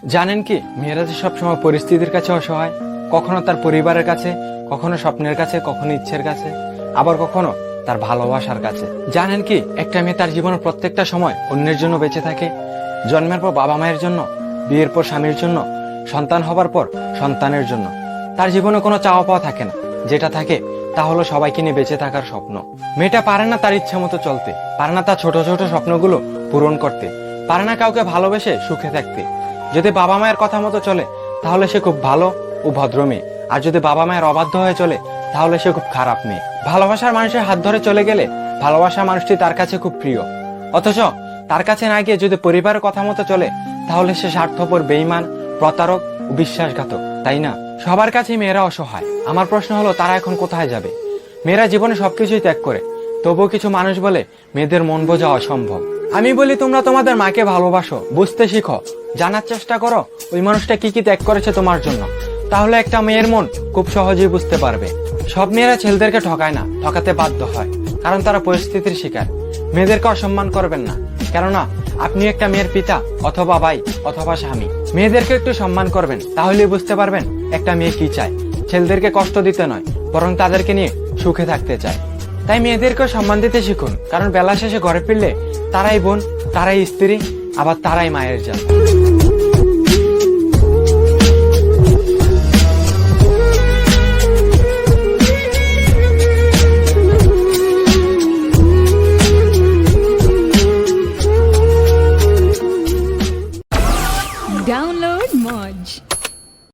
জানেন কি, মেয়েরা যে সবসময় পরিস্থিতির কাছে অসহায়, কখনো তার পরিবারের কাছে, কখনো স্বপ্নের কাছে, কখনো ইচ্ছের কাছে, আবার কখনো তার ভালোবাসার কাছে। জানেন কি, একটা মেয়ে তার জীবনের প্রত্যেকটা সময় অন্যের জন্য বেঁচে থাকে। জন্মের পর বাবা মায়ের জন্য, বিয়ের পর স্বামীর জন্য, সন্তান হবার পর সন্তানের জন্য। তার জীবনে কোনো চাওয়া পাওয়া থাকে না, যেটা থাকে তা হলো সবাইকে নিয়ে বেঁচে থাকার স্বপ্ন। মেয়েটা পারে না তার ইচ্ছা মতো চলতে, পারে না তার ছোট ছোট স্বপ্নগুলো পূরণ করতে, পারে না কাউকে ভালোবেসে সুখে থাকতে। যদি বাবা মায়ের কথা মতো চলে তাহলে সে খুব ভালো ও ভদ্র মেয়ে, আর যদি বাবা মায়ের অবাধ্য হয়ে চলে তাহলে সে খুব খারাপ মেয়ে। ভালোবাসার মানুষের হাত ধরে চলে গেলে ভালোবাসা মানুষটি তার কাছে খুব প্রিয়, অথচ তার কাছে না গিয়ে যদি পরিবারের কথা মতো চলে তাহলে সে স্বার্থপর, বেঈমান, প্রতারক ও বিশ্বাসঘাতক, তাই না? সবার কাছেই মেয়েরা অসহায়। আমার প্রশ্ন হলো, তারা এখন কোথায় যাবে? মেয়েরা জীবনে সবকিছুই ত্যাগ করে, তবুও কিছু মানুষ বলে মেয়েদের মন বোঝা অসম্ভব। আমি বলি, তোমরা তোমাদের মাকে ভালোবাসো, বুঝতে শিখো, জানার চেষ্টা করো ওই মানুষটা কি কি ত্যাগ করেছে তোমার জন্য। তাহলে একটা মেয়ের মন খুব সহজেই বুঝতে পারবে। সব মেয়েরা ছেলেদেরকে ঠকায় না, ঠকাতে বাধ্য হয়, কারণ তারা পরিস্থিতির শিকার। মেয়েদেরকে অসম্মান করবেন না, কেননা আপনি একটা মেয়ের পিতা অথবা ভাই অথবা স্বামী। মেয়েদেরকে একটু সম্মান করবেন, তাহলেই বুঝতে পারবেন একটা মেয়ে কি চায়। ছেলেদেরকে কষ্ট দিতে নয়, বরং তাদেরকে নিয়ে সুখে থাকতে চায়। তাই মেয়েদেরকেও সম্মান দিতে শিখুন, কারণ বেলা শেষে ঘরে ফিরলে তারাই বোন, তারাই স্ত্রী, আবার তারাই মায়ের জান।